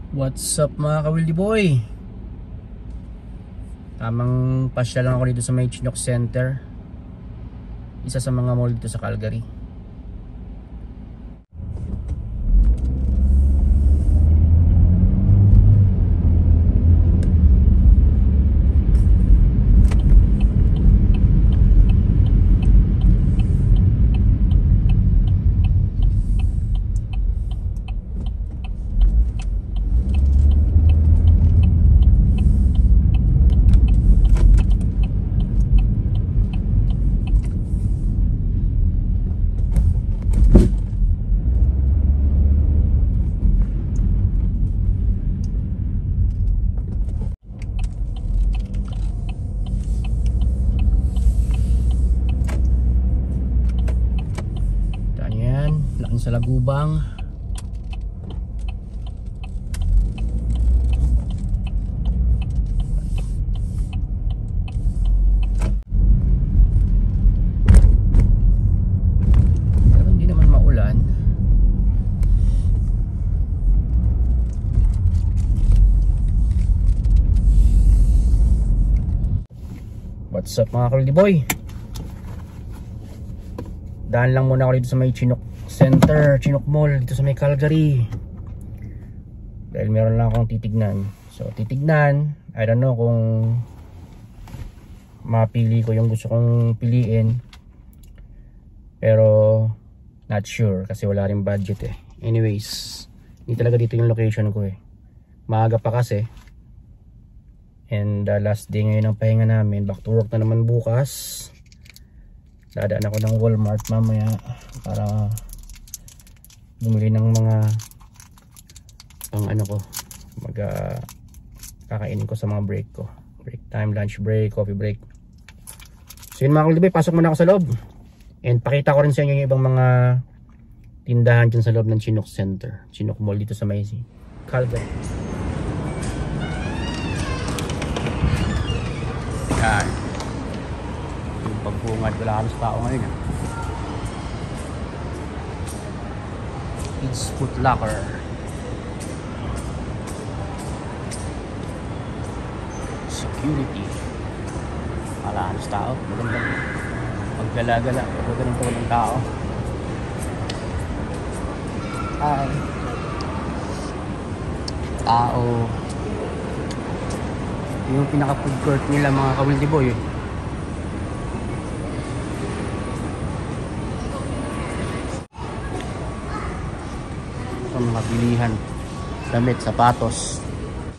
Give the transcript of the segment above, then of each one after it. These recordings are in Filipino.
What's up mga ka-Wildy Boy? Tamang pasya lang ako dito sa may Chinook Center, isa sa mga mall dito sa Calgary. Laking sa Lagubang. Pero hindi naman maulan. What's up mga ka-Wildy Boy? Daan lang muna ako dito sa may Chinook Center, Chinook Mall dito sa may Calgary, dahil meron lang akong titignan. So titignan, I don't know kung mapili ko yung gusto kong piliin, pero not sure kasi wala rin budget eh. Anyways, hindi talaga dito yung location ko eh. Maaga pa kasi, and last day ngayon ng pahinga namin. Back to work na naman bukas. Dadaan ako ng Walmart mamaya para bumili ng mga pang ano ko, kakainin ko sa mga break ko, break time, lunch break, coffee break. So yun mga ka-Wildy Boy, pasok muna ako sa loob and pakita ko rin sa inyo yung ibang mga tindahan dyan sa loob ng Chinook Center, Chinook Mall dito sa may Calgary. Yan yung pagbungad, wala halos tao ngayon eh. It's Foot Locker. Security. Wala halos tao. Magandang maggala-gala. Magandang po ng tao. Hi. Tao. Yung pinaka food court nila mga ka-Wildy Boy eh. Mga bilihan, damit, sapatos.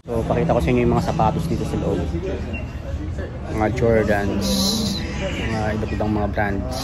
So pakita ko sa inyo yung mga sapatos dito sa loob. Mga Jordans, mga iba't ibang mga brands.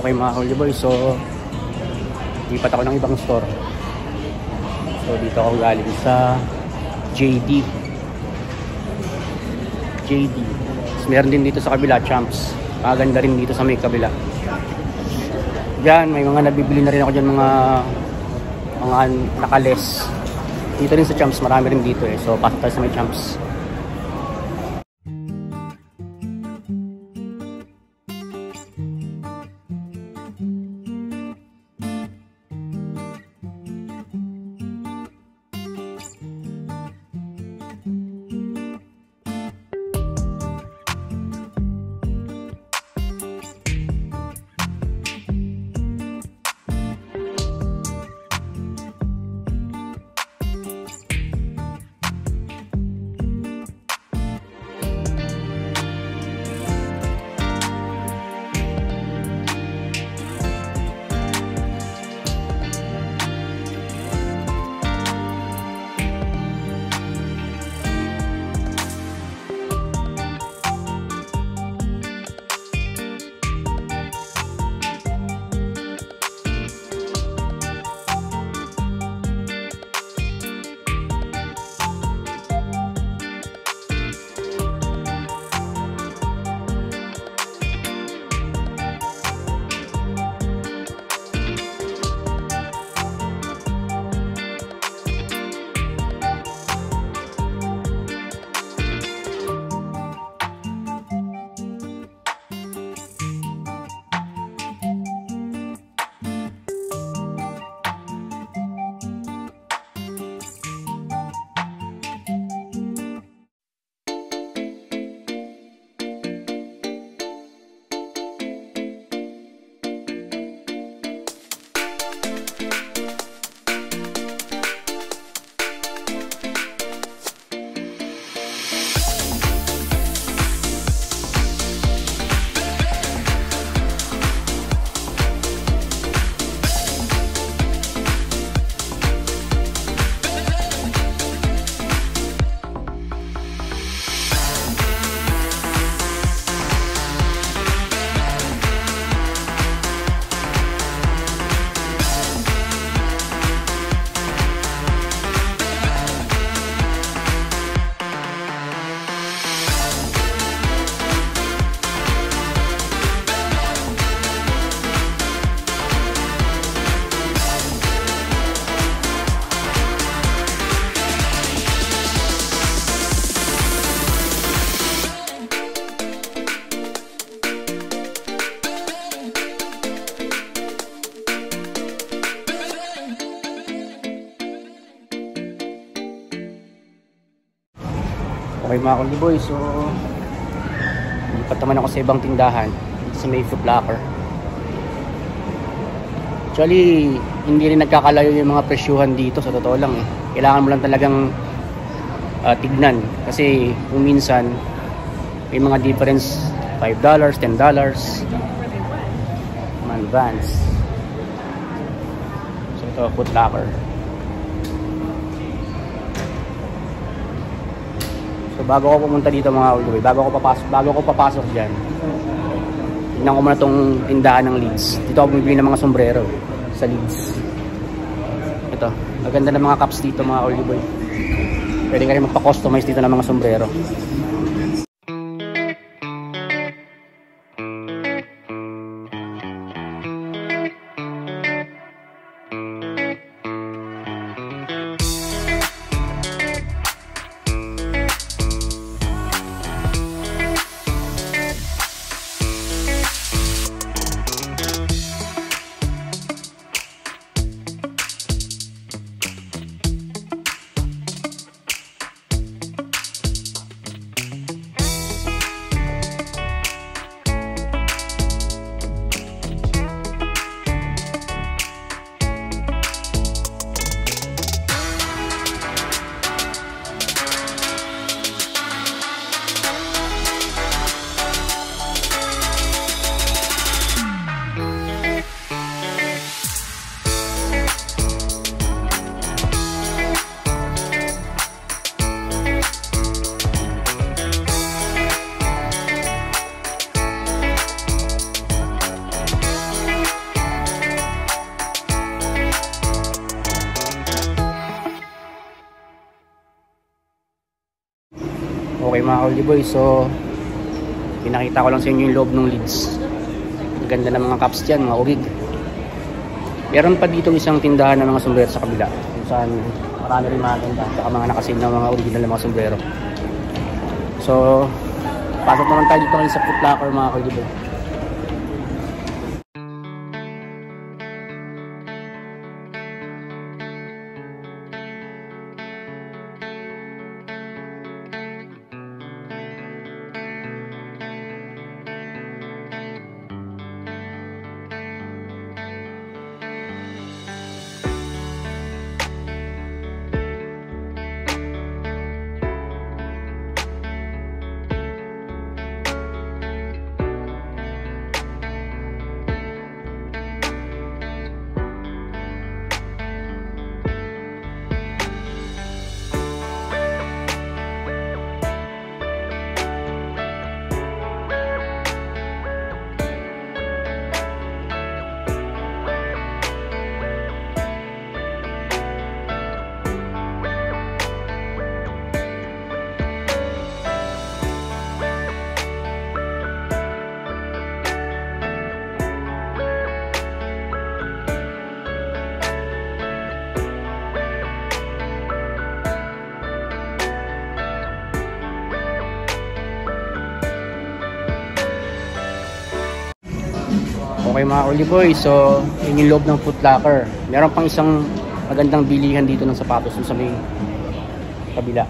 Okay mga Holy Boy, so lipat ako ng ibang store. So dito ako galing sa JD. Tapos meron din dito sa kabila, Champs. Maganda rin dito sa may kabila. Diyan may mga nabibili na rin ako dyan, mga nakales. Dito rin sa Champs, marami rin dito eh. So pasok tayo sa may Champs. Okay mga Holy Boy, so lipat naman ako sa ibang tindahan sa may Foot Locker. Actually, hindi rin nagkakalayo yung mga presyuhan dito, sa totoo lang eh. Kailangan mo lang talagang tignan, kasi kung minsan may mga difference, $5, $10 man Vans. So ito, Foot Locker. So bago ako pumunta dito mga Holy Boy, bago ako papasok diyan, tingnan ko muna tong tindahan ng Leeds. Dito ako bumibili ng mga sombrero sa Leeds. Ito, maganda ng mga caps dito mga Holy Boy. Pwede ka rin magpa-customize dito ng mga sombrero. Okay mga ka-oldie boy, so pinakita ko lang sa inyo yung loob ng Leeds. Ang ganda ng mga caps dyan, mga urig. Meron pa dito isang tindahan ng mga sombrero sa kabila, kung saan marami rin mga ganda at mga nakasil na mga original na mga sombrero. So pasok naman tayo dito sa Foot Locker mga ka-oldie boy. Okay mga ka-oldie boy, so yun yung loob ng Foot Locker. Meron pang isang magandang bilihan dito ng sapatos sa may kabila.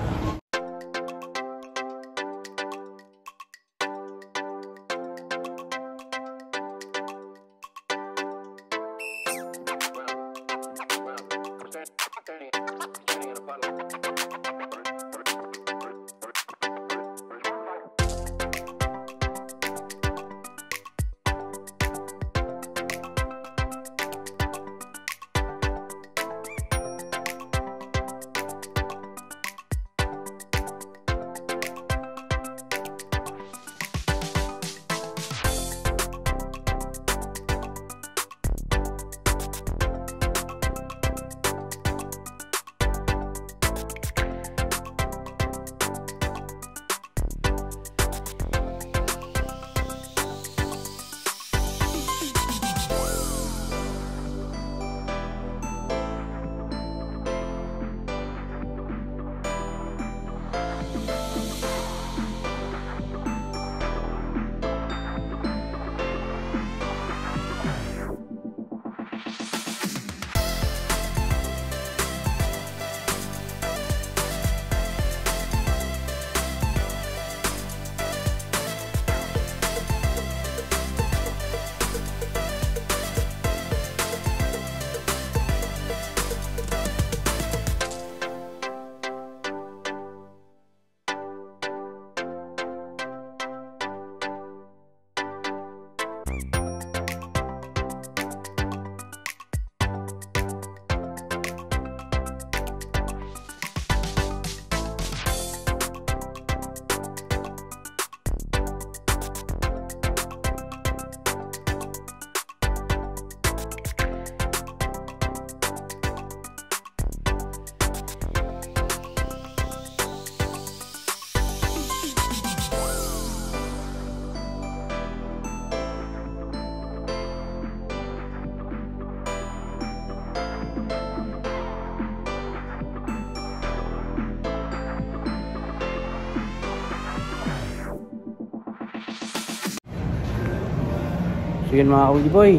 So yun mga ka-oldie boy,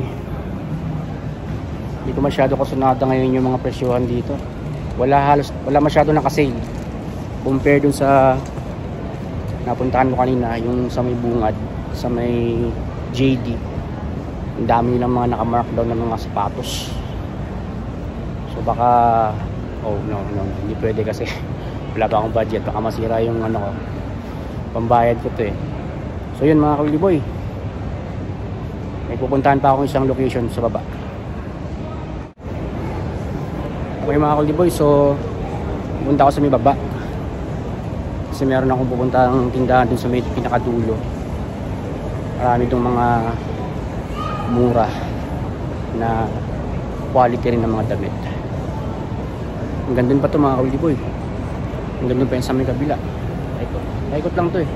hindi ko masyado kasunada ngayon yung mga presyohan dito. Wala masyado nakasale compare dun sa napuntahan ko kanina, yung sa may Bungad, sa may JD. Ang dami nilang mga naka-markdown ng mga sapatos. So baka no, hindi pwede kasi wala pa akong budget, baka masira yung ano ko, pambayad ko to eh. So yun mga ka-oldie boy, may pupuntahan pa akong isang location sa baba. Okay mga ka-oldie boy, so pupunta ako sa may baba kasi meron akong pupuntahang tindahan dun sa may pinakadulo. Marami itong mga mura na quality rin ng mga damit. Ang ganda pa ito mga ka-oldie boy, ang ganda pa yung sa may kabila. Ito Paikot lang to eh.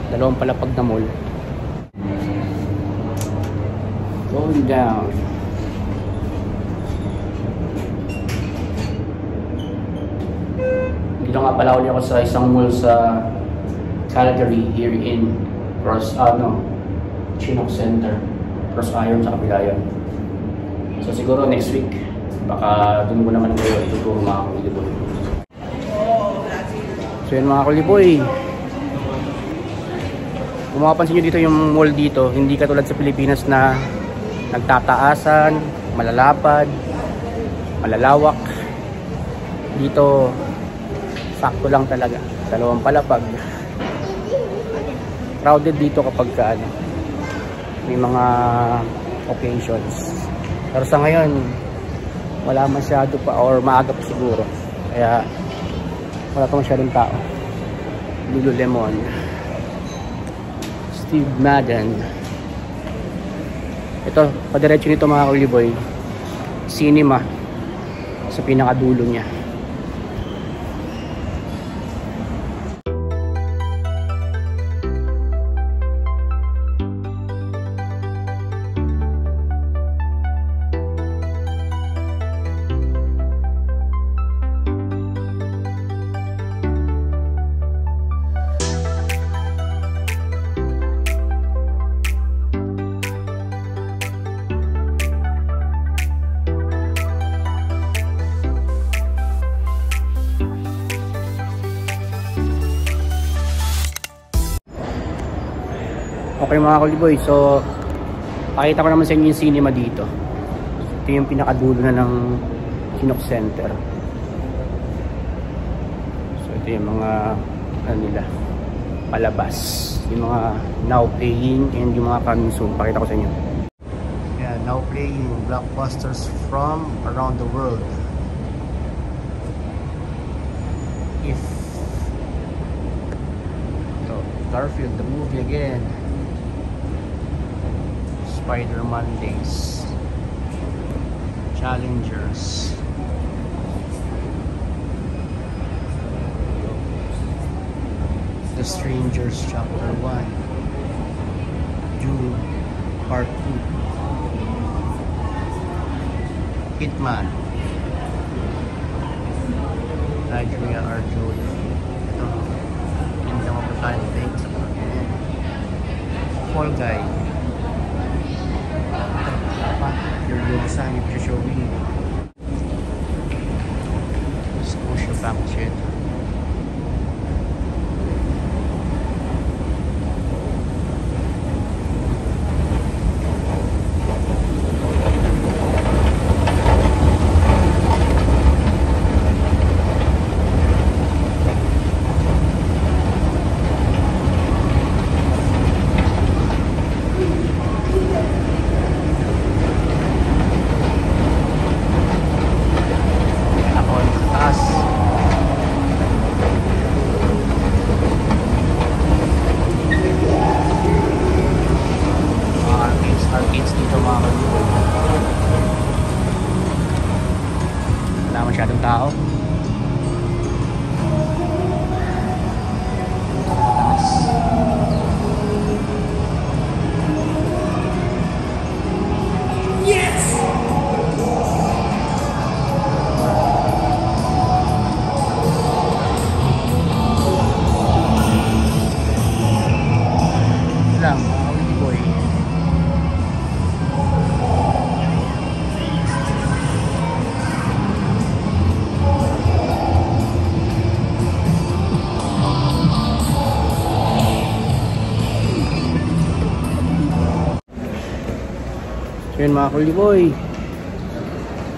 Dalawang palapag na mall. Going down. Dito nga pala ulit ako sa isang mall sa Calgary here in Chinook Center. Cross Iron sa kabila yun. So siguro next week baka dun ko naman kayo ituturo mga kuliboy. So yun mga kuliboy, kung makapansin nyo dito yung mall dito, hindi katulad sa Pilipinas na nagtataasan, malalapad, malalawak. Dito sakto lang talaga, dalawang palapag. Crowded dito kapag may mga occasions. Pero sa ngayon wala masyado pa, or maaga pa siguro, kaya wala pa masyadong tao. Lululemon, Steve Madden. Ito, padiretso nito mga kuliboy, cinema sa pinakadulo niya. Okay mga kuliboy, so pakita ko naman sa inyo yung cinema dito. Ito yung pinakadulo na ng Chinook Center. So ito yung mga nila palabas, yung mga now playing and yung mga coming soon. Pakita ko sa inyo. Yeah, now playing blockbusters from around the world. Garfield the movie again. Spider-Man Days, Challengers, The Strangers Chapter 1, June Part 2, Hitman, Adria Arjona. Ito, Kingdom of the Planet of Apes, Fall Guy, Furiosa, yung showing Scotiabank Jet. Wala masyadong tao. Yes! Lang, boy. So yun mga kuliboy,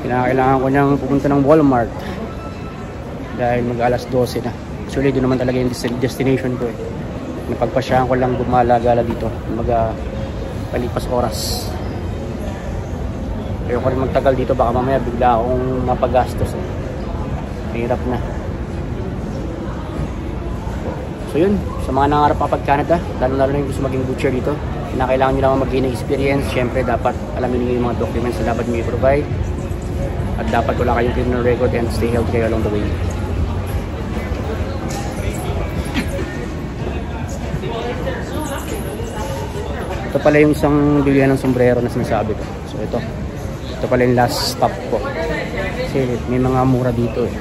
kailangan ko niyang pupunta ng Walmart dahil mag alas 12 na. Actually doon naman talaga yung destination ko eh. Napagpasyahan ko lang gumala-gala dito, palipas oras. Ayoko rin magtagal dito, baka mamaya bigla akong mapagastos eh. Mahirap na. So yun, sa mga nangarap makapag-Canada, lalo-lalo na yung gusto maging butcher dito, na kailangan nyo naman mag-gain ng experience. Siyempre dapat alamin niyo yung mga documents na dapat nyo i-provide, at dapat wala kayong criminal record and stay healthy kayo along the way. Ito pala yung isang bilihan ng sombrero na sinasabi ko. So ito pala yung last stop ko. Kasi may mga mura dito eh.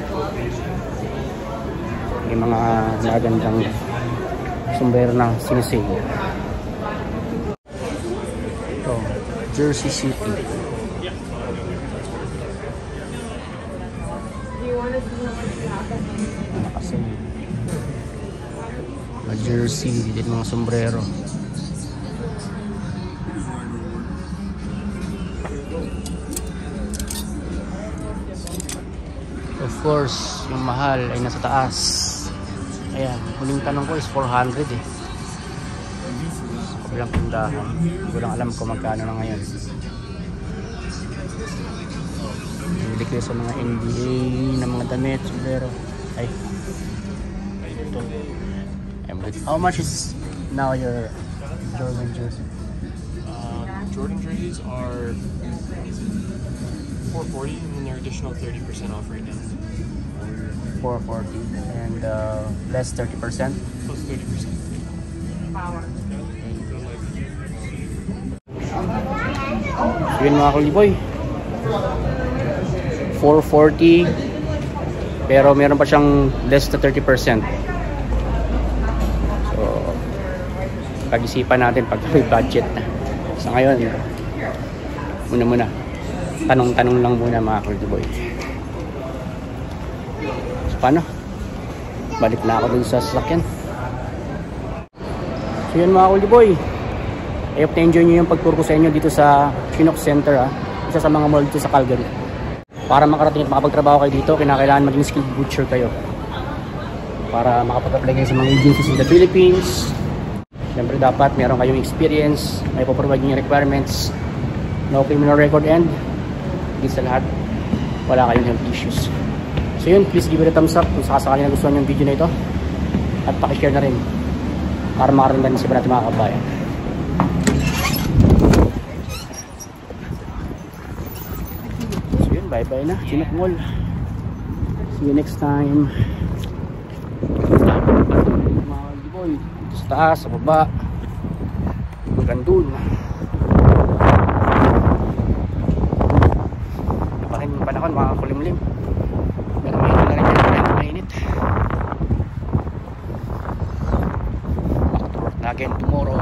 May mga magandang sombrero na sinisale. Ito, Jersey City. Nakasale. Jersey, dito mga sombrero. Of course, yung mahal ay nasa taas. Ayan, huling tanong ko is 400 eh. Kabilang tindahan. Hindi ko lang alam kung magkano na ngayon. Bili ko sa mga NBA na mga damit, sombrero. Ay, ito. How much is now your Jordan jersey? Jordan jerseys are $440 and then they're additional 30% off right now. $440 and less 30%? Plus 30%. So yun mga kuliboy, $440 pero meron pa siyang less na 30%. So pag-isipan natin pag may budget na. Sa ngayon muna tanong-tanong lang muna mga kuliboy. So paano? Balik na ako dun sa sasakyan. So yun mga kuliboy, I hope na-enjoy nyo yung pagtour ko sa inyo dito sa Chinook Center, isa sa mga mall dito sa Calgary. Para makarating at makapagtrabaho kayo dito, kinakailangan maging skilled butcher kayo para makapag-apply kayo sa mga agencies in the Philippines. Siyempre dapat meron kayong experience, may po-provide yung requirements, no criminal record, and higit sa lahat wala kayong health issues. So yun, please give it a thumbs up kung sakasakali na gustuhan yung video na ito, at pakishare na rin para makaramdaman sa iba natin mga kabayan. Bye bye na, Chinook Mall. See you next time. Mga boy, sa taas, sa baba, hanggang dun. Napakin yung panahon, mga kulimlim. Pero mainit na rin yan, mainit. Back to work na again tomorrow.